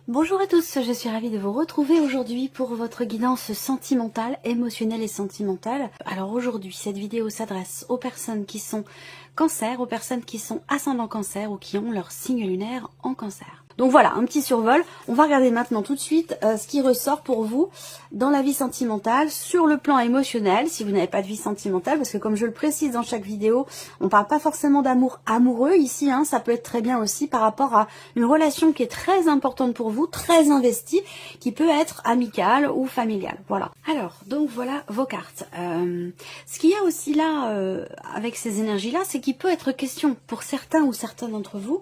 Bonjour à tous, je suis ravie de vous retrouver aujourd'hui pour votre guidance sentimentale, émotionnelle et sentimentale. Alors aujourd'hui, cette vidéo s'adresse aux personnes qui sont cancer, aux personnes qui sont ascendant cancer ou qui ont leur signe lunaire en cancer. Donc voilà, un petit survol. On va regarder maintenant tout de suite ce qui ressort pour vous dans la vie sentimentale, sur le plan émotionnel, si vous n'avez pas de vie sentimentale, parce que comme je le précise dans chaque vidéo, on ne parle pas forcément d'amour amoureux ici, hein, ça peut être très bien aussi par rapport à une relation qui est très importante pour vous, très investie, qui peut être amicale ou familiale. Voilà. Alors, donc voilà vos cartes. Ce qu'il y a aussi là, avec ces énergies-là, c'est qu'il peut être question pour certains ou certaines d'entre vous,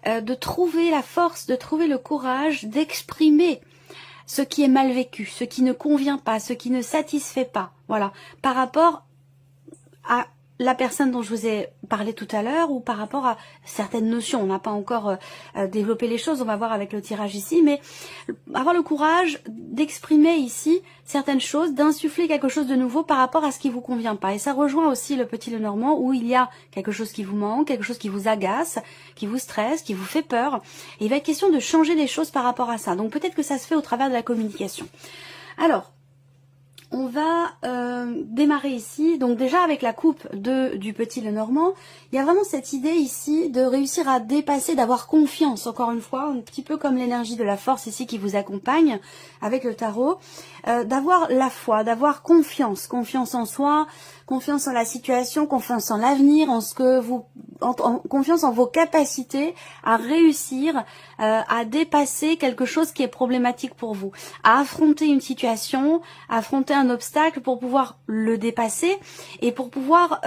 de trouver la force, de trouver le courage d'exprimer ce qui est mal vécu, ce qui ne convient pas, ce qui ne satisfait pas, voilà, par rapport à la personne dont je vous ai parlé tout à l'heure ou par rapport à certaines notions. On n'a pas encore développé les choses, on va voir avec le tirage ici, mais avoir le courage d'exprimer ici certaines choses, d'insuffler quelque chose de nouveau par rapport à ce qui vous convient pas. Et ça rejoint aussi le petit Lenormand où il y a quelque chose qui vous manque, quelque chose qui vous agace, qui vous stresse, qui vous fait peur. Et il va être question de changer les choses par rapport à ça. Donc peut-être que ça se fait au travers de la communication. Alors, on va démarrer ici, donc déjà avec la coupe du petit Lenormand, il y a vraiment cette idée ici de réussir à dépasser, d'avoir confiance, encore une fois, un petit peu comme l'énergie de la force ici qui vous accompagne avec le tarot, d'avoir la foi, d'avoir confiance, confiance en soi, confiance en la situation, confiance en l'avenir, en ce que vous, confiance en vos capacités à réussir à dépasser quelque chose qui est problématique pour vous, à affronter une situation, à affronter un obstacle pour pouvoir le dépasser et pour pouvoir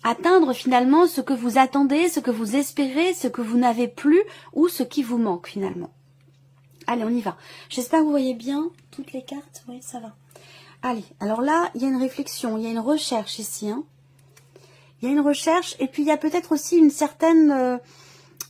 atteindre finalement ce que vous attendez, ce que vous espérez, ce que vous n'avez plus ou ce qui vous manque finalement. Allez, on y va. J'espère que vous voyez bien toutes les cartes. Oui, ça va. Allez, alors là, il y a une réflexion, il y a une recherche ici. Hein. Il y a une recherche et puis il y a peut-être aussi une certaine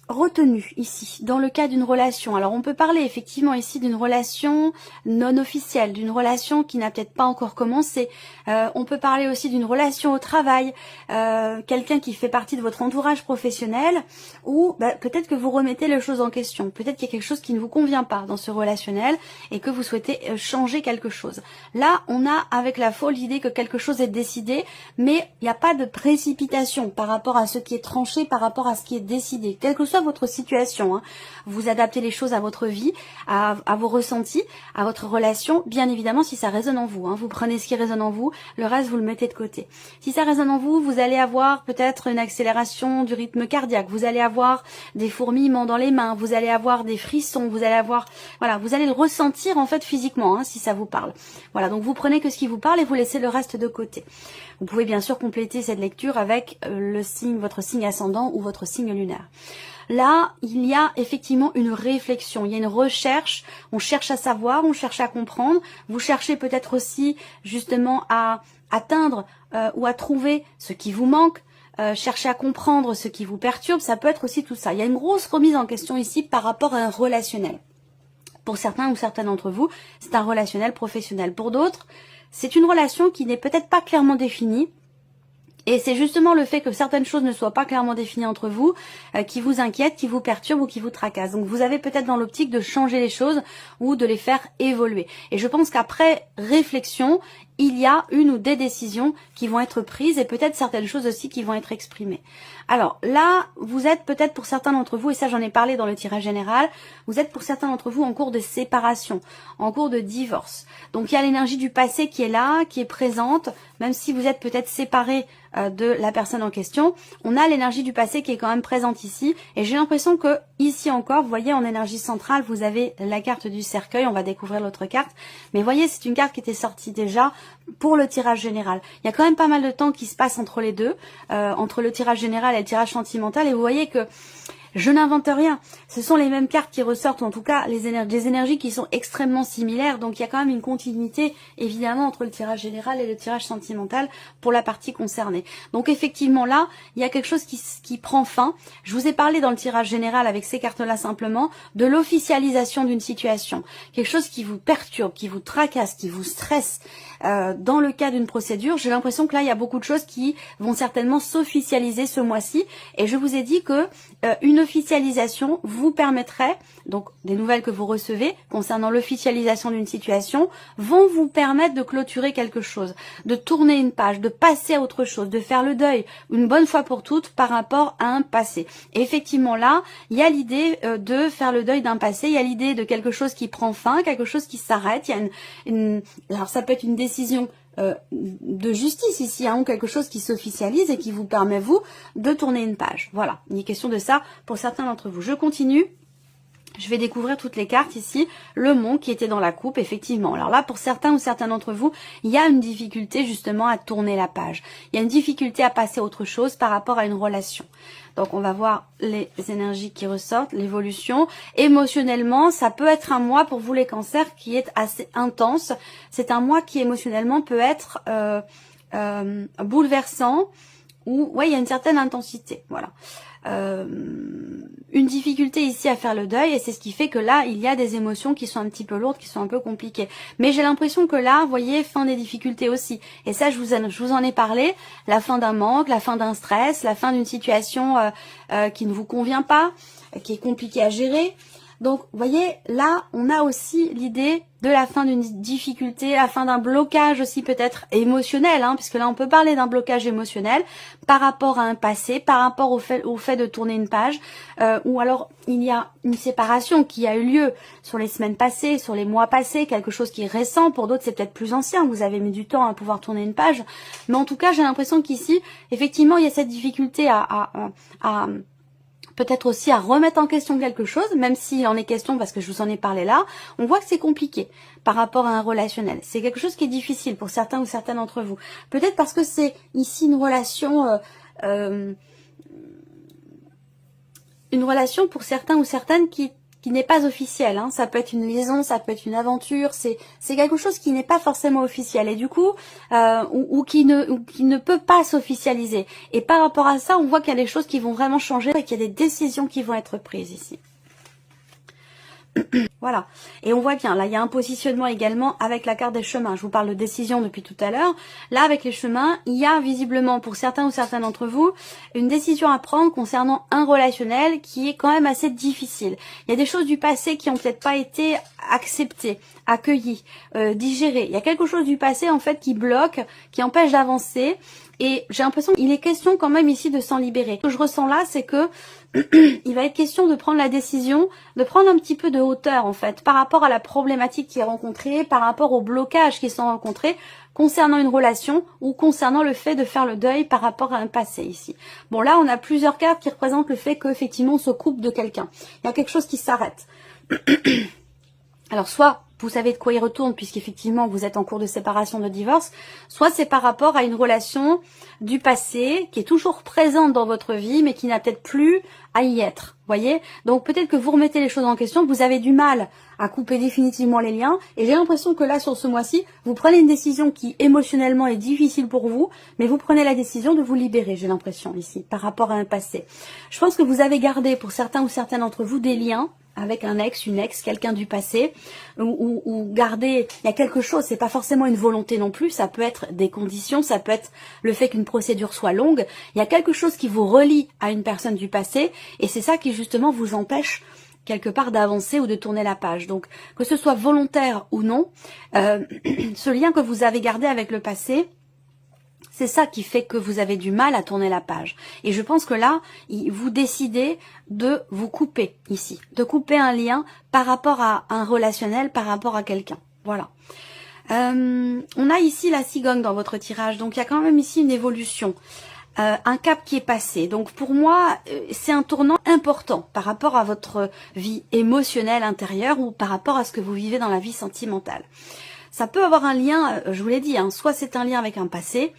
retenue ici, dans le cas d'une relation. Alors on peut parler effectivement ici d'une relation non officielle, d'une relation qui n'a peut-être pas encore commencé. On peut parler aussi d'une relation au travail, quelqu'un qui fait partie de votre entourage professionnel, ou peut-être que vous remettez les choses en question. Peut-être qu'il y a quelque chose qui ne vous convient pas dans ce relationnel et que vous souhaitez changer quelque chose. Là, on a avec la faux l'idée que quelque chose est décidé, mais il n'y a pas de précipitation par rapport à ce qui est tranché, par rapport à ce qui est décidé. Quel que soit votre situation, hein. Vous adaptez les choses à votre vie, à vos ressentis, à votre relation, bien évidemment si ça résonne en vous, hein. Vous prenez ce qui résonne en vous, le reste vous le mettez de côté. Si ça résonne en vous, vous allez avoir peut-être une accélération du rythme cardiaque, vous allez avoir des fourmillements dans les mains, vous allez avoir des frissons, vous allez avoir, voilà, vous allez le ressentir en fait physiquement, hein, si ça vous parle. Voilà, donc vous prenez que ce qui vous parle et vous laissez le reste de côté. Vous pouvez bien sûr compléter cette lecture avec le signe, votre signe ascendant ou votre signe lunaire. Là, il y a effectivement une réflexion, il y a une recherche, on cherche à savoir, on cherche à comprendre, vous cherchez peut-être aussi justement à atteindre ou à trouver ce qui vous manque, chercher à comprendre ce qui vous perturbe, ça peut être aussi tout ça. Il y a une grosse remise en question ici par rapport à un relationnel. Pour certains ou certaines d'entre vous, c'est un relationnel professionnel. Pour d'autres, c'est une relation qui n'est peut-être pas clairement définie. Et c'est justement le fait que certaines choses ne soient pas clairement définies entre vous qui vous inquiète, qui vous perturbe ou qui vous tracasse. Donc vous avez peut-être dans l'optique de changer les choses ou de les faire évoluer. Et je pense qu'après réflexion, il y a une ou des décisions qui vont être prises et peut-être certaines choses aussi qui vont être exprimées. Alors là, vous êtes peut-être pour certains d'entre vous, et ça j'en ai parlé dans le tirage général, vous êtes pour certains d'entre vous en cours de séparation, en cours de divorce. Donc il y a l'énergie du passé qui est là, qui est présente, même si vous êtes peut-être séparés de la personne en question, on a l'énergie du passé qui est quand même présente ici, et j'ai l'impression que ici encore, vous voyez en énergie centrale, vous avez la carte du cercueil, on va découvrir l'autre carte, mais voyez c'est une carte qui était sortie déjà pour le tirage général. Il y a quand même pas mal de temps qui se passe entre les deux, entre le tirage général et le tirage sentimental, et vous voyez que je n'invente rien, ce sont les mêmes cartes qui ressortent, ou en tout cas des énergies qui sont extrêmement similaires, donc il y a quand même une continuité évidemment entre le tirage général et le tirage sentimental pour la partie concernée. Donc effectivement là, il y a quelque chose qui prend fin. Je vous ai parlé dans le tirage général avec ces cartes-là simplement de l'officialisation d'une situation, quelque chose qui vous perturbe, qui vous tracasse, qui vous stresse, dans le cas d'une procédure, j'ai l'impression que là, il y a beaucoup de choses qui vont certainement s'officialiser ce mois-ci. Et je vous ai dit que une officialisation vous permettrait, donc des nouvelles que vous recevez concernant l'officialisation d'une situation, vont vous permettre de clôturer quelque chose, de tourner une page, de passer à autre chose, de faire le deuil une bonne fois pour toutes par rapport à un passé. Et effectivement là, il y a l'idée de faire le deuil d'un passé, il y a l'idée de quelque chose qui prend fin, quelque chose qui s'arrête, il y a alors ça peut être une décision de justice ici, hein, ou quelque chose qui s'officialise et qui vous permet, vous, de tourner une page. Voilà, il est question de ça pour certains d'entre vous. Je continue. Je vais découvrir toutes les cartes ici. Le monde qui était dans la coupe, effectivement. Alors là, pour certains ou certains d'entre vous, il y a une difficulté justement à tourner la page. Il y a une difficulté à passer à autre chose par rapport à une relation. Donc on va voir les énergies qui ressortent, l'évolution. Émotionnellement, ça peut être un mois pour vous les cancers qui est assez intense. C'est un mois qui émotionnellement peut être bouleversant, ou ouais, il y a une certaine intensité. Voilà. Une difficulté ici à faire le deuil, et c'est ce qui fait que là il y a des émotions qui sont un petit peu lourdes, qui sont un peu compliquées, mais j'ai l'impression que là, vous voyez, fin des difficultés aussi, et ça je vous en ai parlé, la fin d'un manque, la fin d'un stress, la fin d'une situation qui ne vous convient pas, qui est compliquée à gérer. Donc, vous voyez, là, on a aussi l'idée de la fin d'une difficulté, la fin d'un blocage aussi peut-être émotionnel, hein, puisque là, on peut parler d'un blocage émotionnel par rapport à un passé, par rapport au fait de tourner une page, ou alors il y a une séparation qui a eu lieu sur les semaines passées, sur les mois passés, quelque chose qui est récent, pour d'autres c'est peut-être plus ancien, vous avez mis du temps à pouvoir tourner une page, mais en tout cas, j'ai l'impression qu'ici, effectivement, il y a cette difficulté à peut-être aussi à remettre en question quelque chose, même s'il en est question, parce que je vous en ai parlé là, on voit que c'est compliqué par rapport à un relationnel. C'est quelque chose qui est difficile pour certains ou certaines d'entre vous. Peut-être parce que c'est ici une relation pour certains ou certaines qui n'est pas officielle, hein. Ça peut être une liaison, ça peut être une aventure, c'est quelque chose qui n'est pas forcément officiel, et du coup ou qui ne peut pas s'officialiser. Et par rapport à ça, on voit qu'il y a des choses qui vont vraiment changer et qu'il y a des décisions qui vont être prises ici. Voilà, et on voit bien, là il y a un positionnement également avec la carte des chemins. Je vous parle de décision depuis tout à l'heure. Là avec les chemins, il y a visiblement pour certains ou certaines d'entre vous une décision à prendre concernant un relationnel qui est quand même assez difficile. Il y a des choses du passé qui n'ont peut-être pas été acceptées, accueillies, digérées. Il y a quelque chose du passé en fait qui bloque, qui empêche d'avancer. Et j'ai l'impression qu'il est question quand même ici de s'en libérer. Ce que je ressens là, c'est que il va être question de prendre la décision, de prendre un petit peu de hauteur en fait, par rapport à la problématique qui est rencontrée, par rapport aux blocages qui sont rencontrés concernant une relation ou concernant le fait de faire le deuil par rapport à un passé ici. Bon là, on a plusieurs cartes qui représentent le fait qu'effectivement on se coupe de quelqu'un. Il y a quelque chose qui s'arrête. Alors soit vous savez de quoi il retourne puisqu'effectivement vous êtes en cours de séparation, de divorce, soit c'est par rapport à une relation du passé qui est toujours présente dans votre vie mais qui n'a peut-être plus à y être, voyez. Donc peut-être que vous remettez les choses en question, vous avez du mal à couper définitivement les liens, et j'ai l'impression que là sur ce mois-ci, vous prenez une décision qui émotionnellement est difficile pour vous, mais vous prenez la décision de vous libérer, j'ai l'impression ici, par rapport à un passé. Je pense que vous avez gardé pour certains ou certaines d'entre vous des liens avec un ex, une ex, quelqu'un du passé, ou garder, il y a quelque chose, c'est pas forcément une volonté non plus, ça peut être des conditions, ça peut être le fait qu'une procédure soit longue, il y a quelque chose qui vous relie à une personne du passé, et c'est ça qui justement vous empêche quelque part d'avancer ou de tourner la page. Donc que ce soit volontaire ou non, ce lien que vous avez gardé avec le passé, c'est ça qui fait que vous avez du mal à tourner la page. Et je pense que là, vous décidez de vous couper ici, de couper un lien par rapport à un relationnel, par rapport à quelqu'un. Voilà. On a ici la cigogne dans votre tirage, donc il y a quand même ici une évolution. Un cap qui est passé. Donc pour moi, c'est un tournant important par rapport à votre vie émotionnelle intérieure ou par rapport à ce que vous vivez dans la vie sentimentale. Ça peut avoir un lien, je vous l'ai dit, hein, soit c'est un lien avec un passé,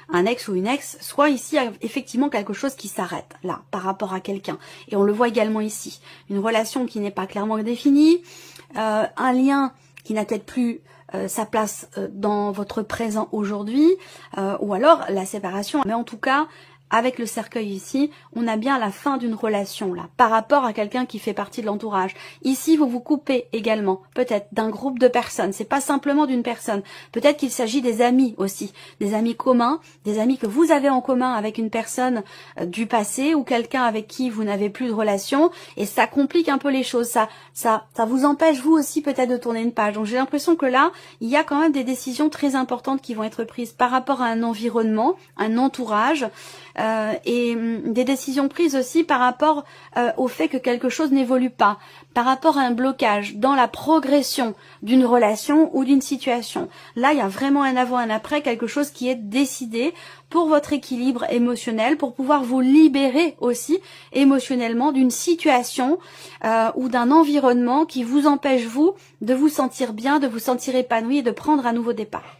un ex ou une ex, soit ici effectivement quelque chose qui s'arrête là par rapport à quelqu'un. Et on le voit également ici, une relation qui n'est pas clairement définie, un lien qui n'a peut-être plus sa place dans votre présent aujourd'hui, ou alors la séparation. Mais en tout cas, avec le cercueil ici, on a bien la fin d'une relation là, par rapport à quelqu'un qui fait partie de l'entourage. Ici, vous vous coupez également, peut-être d'un groupe de personnes, c'est pas simplement d'une personne. Peut-être qu'il s'agit des amis aussi, des amis communs, des amis que vous avez en commun avec une personne du passé ou quelqu'un avec qui vous n'avez plus de relation, et ça complique un peu les choses, ça vous empêche vous aussi peut-être de tourner une page. Donc j'ai l'impression que là, il y a quand même des décisions très importantes qui vont être prises par rapport à un environnement, un entourage, et des décisions prises aussi par rapport au fait que quelque chose n'évolue pas, par rapport à un blocage dans la progression d'une relation ou d'une situation. Là, il y a vraiment un avant, un après, quelque chose qui est décidé pour votre équilibre émotionnel, pour pouvoir vous libérer aussi émotionnellement d'une situation ou d'un environnement qui vous empêche, vous, de vous sentir bien, de vous sentir épanoui et de prendre un nouveau départ.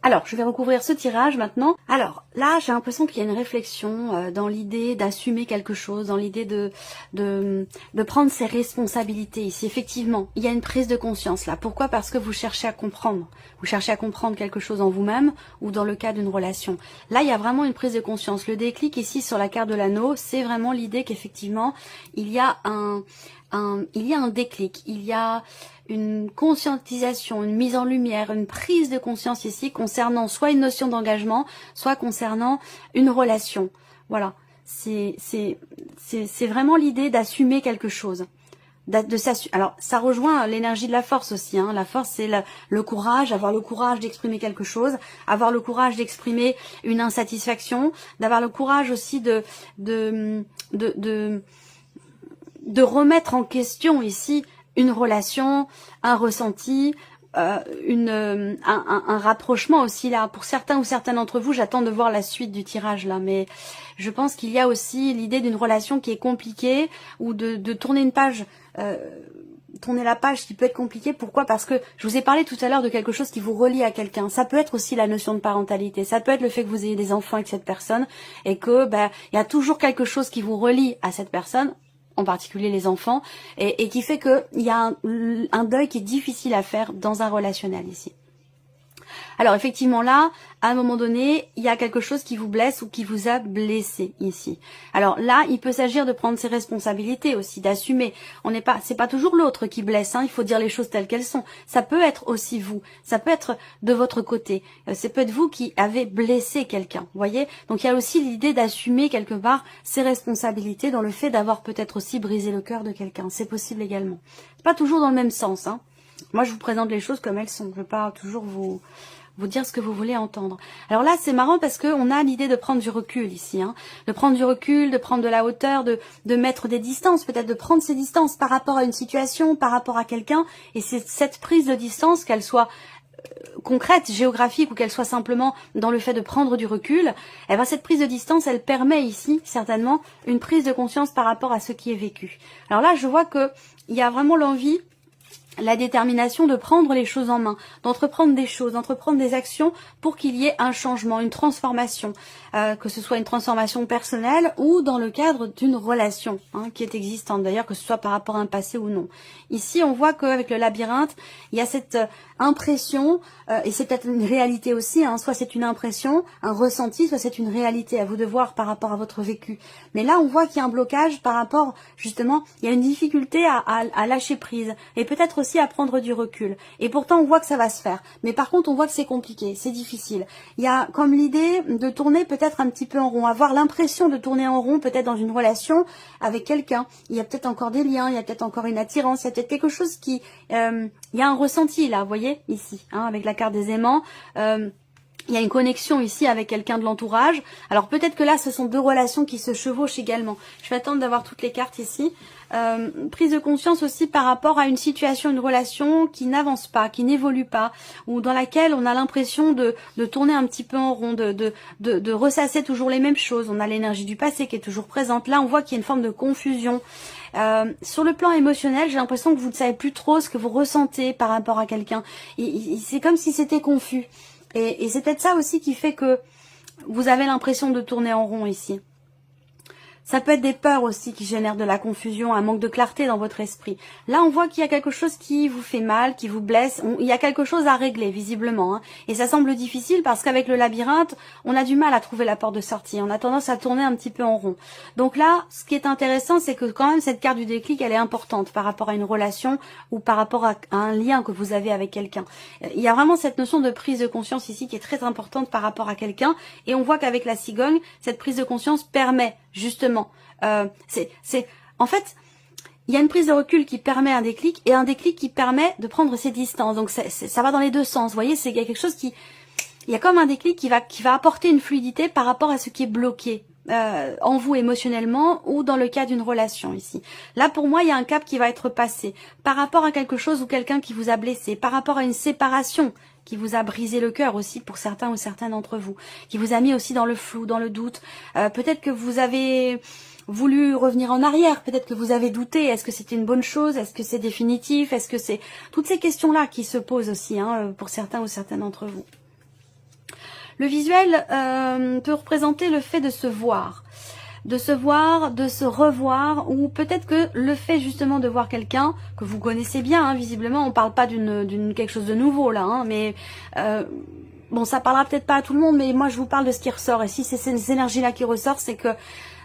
Alors, je vais recouvrir ce tirage maintenant. Alors, là, j'ai l'impression qu'il y a une réflexion dans l'idée d'assumer quelque chose, dans l'idée de prendre ses responsabilités ici. Effectivement, il y a une prise de conscience là. Pourquoi? Parce que vous cherchez à comprendre. Vous cherchez à comprendre quelque chose en vous-même ou dans le cas d'une relation. Là, il y a vraiment une prise de conscience. Le déclic ici sur la carte de l'anneau, c'est vraiment l'idée qu'effectivement, il y a un déclic, il y a une conscientisation, une mise en lumière, une prise de conscience ici concernant soit une notion d'engagement, soit concernant une relation. Voilà, c'est vraiment l'idée d'assumer quelque chose. Alors, ça rejoint l'énergie de la force aussi. Hein. La force, c'est le courage, avoir le courage d'exprimer quelque chose, avoir le courage d'exprimer une insatisfaction, d'avoir le courage aussi de remettre en question ici une relation, un ressenti, un rapprochement aussi là. Pour certains ou certaines d'entre vous, j'attends de voir la suite du tirage là, mais je pense qu'il y a aussi l'idée d'une relation qui est compliquée ou de tourner une page, tourner la page qui peut être compliquée. Pourquoi? Parce que je vous ai parlé tout à l'heure de quelque chose qui vous relie à quelqu'un. Ça peut être aussi la notion de parentalité, ça peut être le fait que vous ayez des enfants avec cette personne et que il y a toujours quelque chose qui vous relie à cette personne, en particulier les enfants, et qui fait qu'il y a un deuil qui est difficile à faire dans un relationnel ici. Alors effectivement là, à un moment donné, il y a quelque chose qui vous blesse ou qui vous a blessé ici. Alors là, il peut s'agir de prendre ses responsabilités aussi, d'assumer. C'est pas toujours l'autre qui blesse, hein, il faut dire les choses telles qu'elles sont. Ça peut être aussi vous, ça peut être de votre côté. Ça peut être vous qui avez blessé quelqu'un, voyez. Donc il y a aussi l'idée d'assumer quelque part ses responsabilités dans le fait d'avoir peut-être aussi brisé le cœur de quelqu'un. C'est possible également. C'est pas toujours dans le même sens, hein. Moi, je vous présente les choses comme elles sont. Je ne veux pas toujours vous dire ce que vous voulez entendre. Alors là, c'est marrant parce qu'on a l'idée de prendre du recul ici. Hein. De prendre du recul, de prendre de la hauteur, de mettre des distances, peut-être de prendre ces distances par rapport à une situation, par rapport à quelqu'un. Et c'est cette prise de distance, qu'elle soit concrète, géographique, ou qu'elle soit simplement dans le fait de prendre du recul, eh ben cette prise de distance, elle permet ici, certainement, une prise de conscience par rapport à ce qui est vécu. Alors là, je vois qu'il y a vraiment l'envie, la détermination de prendre les choses en main, d'entreprendre des choses, d'entreprendre des actions pour qu'il y ait un changement, une transformation, que ce soit une transformation personnelle ou dans le cadre d'une relation qui est existante, d'ailleurs, que ce soit par rapport à un passé ou non. Ici, on voit qu'avec le labyrinthe, il y a cette impression, et c'est peut-être une réalité aussi, soit c'est une impression, un ressenti, soit c'est une réalité, à vous de voir par rapport à votre vécu. Mais là, on voit qu'il y a un blocage par rapport, justement, il y a une difficulté à lâcher prise, et peut-être aussi à prendre du recul. Et pourtant, on voit que ça va se faire. Mais par contre, on voit que c'est compliqué, c'est difficile. Il y a comme l'idée de tourner peut-être un petit peu en rond, avoir l'impression de tourner en rond, peut-être dans une relation avec quelqu'un. Il y a peut-être encore des liens, il y a peut-être encore une attirance, il y a peut-être quelque chose qui... il y a un ressenti là, vous voyez, ici, avec la carte des aimants. Il y a une connexion ici avec quelqu'un de l'entourage. Alors peut-être que là, ce sont deux relations qui se chevauchent également. Je vais attendre d'avoir toutes les cartes ici. Prise de conscience aussi par rapport à une situation, une relation qui n'avance pas, qui n'évolue pas, ou dans laquelle on a l'impression de tourner un petit peu en rond, de ressasser toujours les mêmes choses. On a l'énergie du passé qui est toujours présente. Là, on voit qu'il y a une forme de confusion. Sur le plan émotionnel, j'ai l'impression que vous ne savez plus trop ce que vous ressentez par rapport à quelqu'un. C'est comme si c'était confus. Et c'est peut-être ça aussi qui fait que vous avez l'impression de tourner en rond ici. Ça peut être des peurs aussi qui génèrent de la confusion, un manque de clarté dans votre esprit. Là, on voit qu'il y a quelque chose qui vous fait mal, qui vous blesse. Il y a quelque chose à régler, visiblement. Hein. Et ça semble difficile parce qu'avec le labyrinthe, on a du mal à trouver la porte de sortie. On a tendance à tourner un petit peu en rond. Donc là, ce qui est intéressant, c'est que quand même cette carte du déclic, elle est importante par rapport à une relation ou par rapport à un lien que vous avez avec quelqu'un. Il y a vraiment cette notion de prise de conscience ici qui est très importante par rapport à quelqu'un. Et on voit qu'avec la cigogne, cette prise de conscience permet justement, en fait, il y a une prise de recul qui permet un déclic et un déclic qui permet de prendre ses distances. Donc ça va dans les deux sens. Vous voyez, il y a quelque chose il y a comme un déclic qui va apporter une fluidité par rapport à ce qui est bloqué en vous émotionnellement ou dans le cas d'une relation ici. Là, pour moi, il y a un cap qui va être passé par rapport à quelque chose ou quelqu'un qui vous a blessé, par rapport à une séparation qui vous a brisé le cœur aussi pour certains ou certaines d'entre vous, qui vous a mis aussi dans le flou, dans le doute. Peut-être que vous avez voulu revenir en arrière, peut-être que vous avez douté, est-ce que c'était une bonne chose, est-ce que c'est définitif, est-ce que c'est... Toutes ces questions-là qui se posent aussi pour certains ou certaines d'entre vous. Le visuel peut représenter le fait de se voir, de se revoir, ou peut-être que le fait justement de voir quelqu'un que vous connaissez bien, hein, visiblement, on parle pas d'une quelque chose de nouveau là, hein, mais bon, ça parlera peut-être pas à tout le monde, mais moi je vous parle de ce qui ressort, et si c'est ces énergies-là qui ressortent, c'est que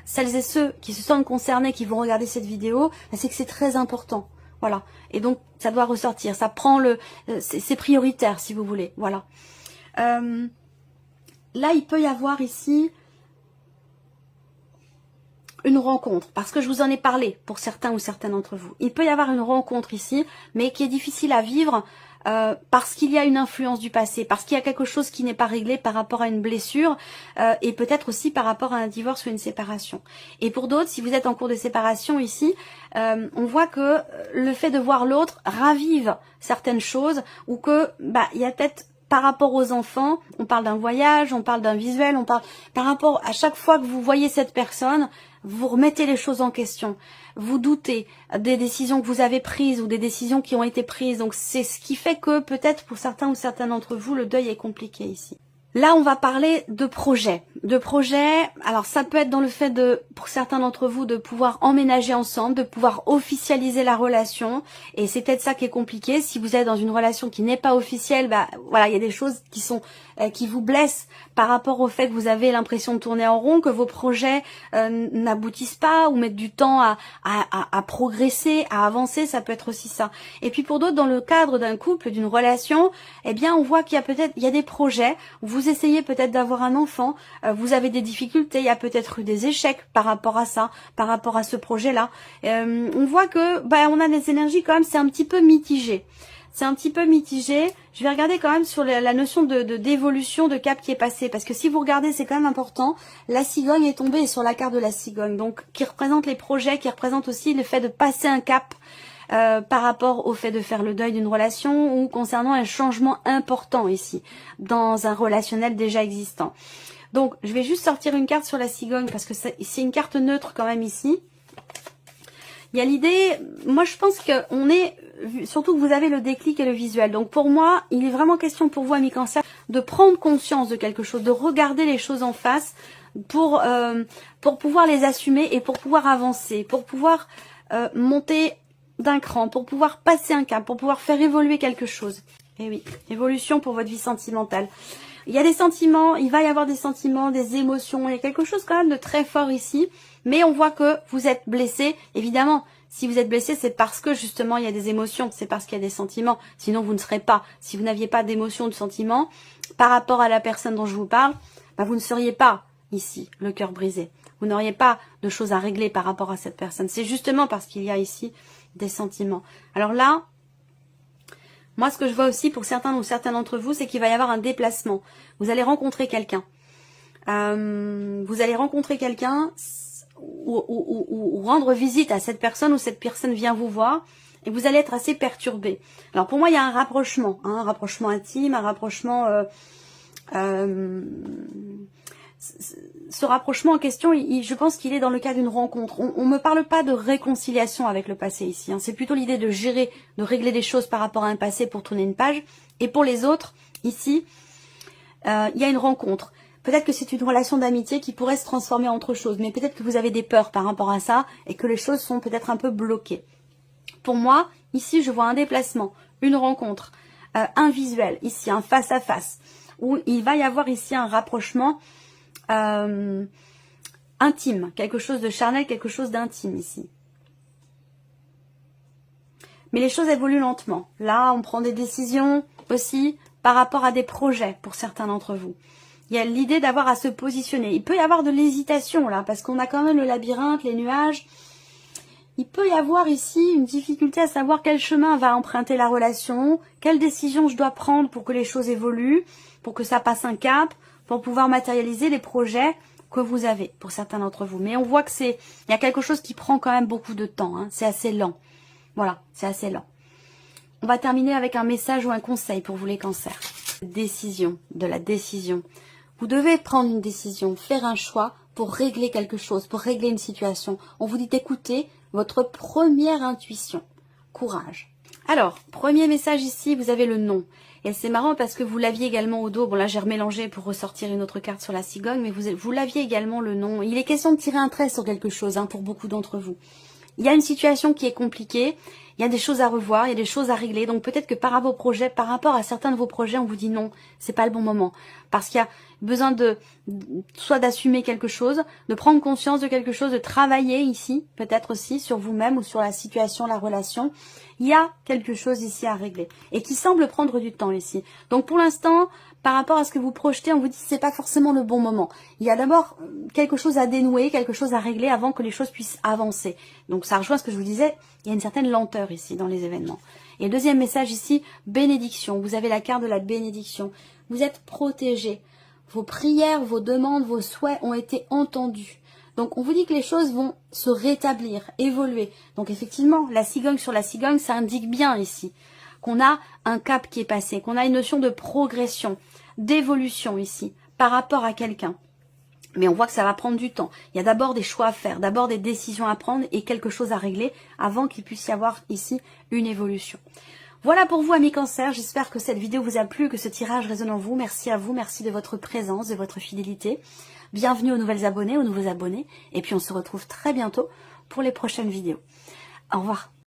celles et ceux qui se sentent concernés, qui vont regarder cette vidéo, c'est que c'est très important, voilà, et donc ça doit ressortir, ça prend c'est prioritaire si vous voulez, voilà. Là, il peut y avoir ici une rencontre, parce que je vous en ai parlé pour certains ou certaines d'entre vous. Il peut y avoir une rencontre ici, mais qui est difficile à vivre parce qu'il y a une influence du passé, parce qu'il y a quelque chose qui n'est pas réglé par rapport à une blessure et peut-être aussi par rapport à un divorce ou une séparation. Et pour d'autres, si vous êtes en cours de séparation ici, on voit que le fait de voir l'autre ravive certaines choses ou que il y a peut-être par rapport aux enfants, on parle d'un voyage, on parle d'un visuel, on parle par rapport à chaque fois que vous voyez cette personne, vous remettez les choses en question, vous doutez des décisions que vous avez prises ou des décisions qui ont été prises. Donc c'est ce qui fait que peut-être pour certains ou certaines d'entre vous, le deuil est compliqué ici. Là, on va parler de projets. Alors ça peut être dans le fait pour certains d'entre vous, de pouvoir emménager ensemble, de pouvoir officialiser la relation. Et c'est peut-être ça qui est compliqué. Si vous êtes dans une relation qui n'est pas officielle, voilà, il y a des choses qui vous blessent par rapport au fait que vous avez l'impression de tourner en rond, que vos projets n'aboutissent pas ou mettent du temps à progresser, à avancer. Ça peut être aussi ça. Et puis pour d'autres, dans le cadre d'un couple, d'une relation, eh bien, on voit qu'il y a des projets où vous essayez peut-être d'avoir un enfant, vous avez des difficultés, il y a peut-être eu des échecs par rapport à ça, par rapport à ce projet-là. On voit que on a des énergies quand même, c'est un petit peu mitigé. C'est un petit peu mitigé. Je vais regarder quand même sur la notion d'évolution de cap qui est passé. Parce que si vous regardez, c'est quand même important. La cigogne est tombée sur la carte de la cigogne. Donc, qui représente les projets, qui représente aussi le fait de passer un cap par rapport au fait de faire le deuil d'une relation ou concernant un changement important ici, dans un relationnel déjà existant. Donc, je vais juste sortir une carte sur la cigogne parce que c'est une carte neutre quand même ici. Il y a l'idée, moi je pense qu'on est, surtout que vous avez le déclic et le visuel. Donc pour moi, il est vraiment question pour vous, amis cancer, de prendre conscience de quelque chose, de regarder les choses en face pour pouvoir les assumer et pour pouvoir avancer, pour pouvoir monter d'un cran, pour pouvoir passer un cap, pour pouvoir faire évoluer quelque chose. Et oui, évolution pour votre vie sentimentale. Il y a des sentiments, il va y avoir des sentiments, des émotions, il y a quelque chose quand même de très fort ici. Mais on voit que vous êtes blessé. Évidemment, si vous êtes blessé, c'est parce que justement il y a des émotions, c'est parce qu'il y a des sentiments. Sinon, vous ne serez pas. Si vous n'aviez pas d'émotions, de sentiments, par rapport à la personne dont je vous parle, vous ne seriez pas ici, le cœur brisé. Vous n'auriez pas de choses à régler par rapport à cette personne. C'est justement parce qu'il y a ici des sentiments. Alors là, moi ce que je vois aussi pour certains ou certaines d'entre vous, c'est qu'il va y avoir un déplacement. Vous allez rencontrer quelqu'un. Vous allez rencontrer quelqu'un ou rendre visite à cette personne ou cette personne vient vous voir et vous allez être assez perturbé. Alors pour moi, il y a un rapprochement intime, un rapprochement... ce rapprochement en question, je pense qu'il est dans le cas d'une rencontre. On me parle pas de réconciliation avec le passé ici. C'est plutôt l'idée de gérer, de régler des choses par rapport à un passé pour tourner une page. Et pour les autres, ici, il y a une rencontre. Peut-être que c'est une relation d'amitié qui pourrait se transformer en autre chose, mais peut-être que vous avez des peurs par rapport à ça et que les choses sont peut-être un peu bloquées. Pour moi, ici, je vois un déplacement, une rencontre, un visuel, ici, un face-à-face, où il va y avoir ici un rapprochement intime, quelque chose de charnel, quelque chose d'intime ici. Mais les choses évoluent lentement. Là, on prend des décisions aussi par rapport à des projets pour certains d'entre vous. Il y a l'idée d'avoir à se positionner. Il peut y avoir de l'hésitation là, parce qu'on a quand même le labyrinthe, les nuages. Il peut y avoir ici une difficulté à savoir quel chemin va emprunter la relation, quelle décision je dois prendre pour que les choses évoluent, pour que ça passe un cap, pour pouvoir matérialiser les projets que vous avez pour certains d'entre vous. Mais on voit que il y a quelque chose qui prend quand même beaucoup de temps. Hein. C'est assez lent. Voilà, c'est assez lent. On va terminer avec un message ou un conseil pour vous les cancers. Décision, de la décision. Vous devez prendre une décision, faire un choix pour régler quelque chose, pour régler une situation. On vous dit d'écouter votre première intuition. Courage. Alors, premier message ici, vous avez le non. Et c'est marrant parce que vous l'aviez également au dos. Bon là, j'ai remélangé pour ressortir une autre carte sur la cigogne, mais vous l'aviez également le non. Il est question de tirer un trait sur quelque chose pour beaucoup d'entre vous. Il y a une situation qui est compliquée, il y a des choses à revoir, il y a des choses à régler. Donc peut-être que par rapport à certains de vos projets, on vous dit non, c'est pas le bon moment. Parce qu'il y a besoin soit d'assumer quelque chose, de prendre conscience de quelque chose, de travailler ici, peut-être aussi sur vous-même ou sur la situation, la relation. Il y a quelque chose ici à régler et qui semble prendre du temps ici. Donc pour l'instant, par rapport à ce que vous projetez, on vous dit que c'est pas forcément le bon moment. Il y a d'abord quelque chose à dénouer, quelque chose à régler avant que les choses puissent avancer. Donc ça rejoint ce que je vous disais, il y a une certaine lenteur ici dans les événements. Et le deuxième message ici, bénédiction. Vous avez la carte de la bénédiction. Vous êtes protégés. Vos prières, vos demandes, vos souhaits ont été entendus. Donc on vous dit que les choses vont se rétablir, évoluer. Donc effectivement, la cigogne sur la cigogne, ça indique bien ici qu'on a un cap qui est passé, qu'on a une notion de progression, d'évolution ici, par rapport à quelqu'un. Mais on voit que ça va prendre du temps. Il y a d'abord des choix à faire, d'abord des décisions à prendre et quelque chose à régler avant qu'il puisse y avoir ici une évolution. Voilà pour vous, amis Cancer. J'espère que cette vidéo vous a plu, que ce tirage résonne en vous. Merci à vous, merci de votre présence, de votre fidélité. Bienvenue aux nouvelles abonnés, aux nouveaux abonnés. Et puis on se retrouve très bientôt pour les prochaines vidéos. Au revoir.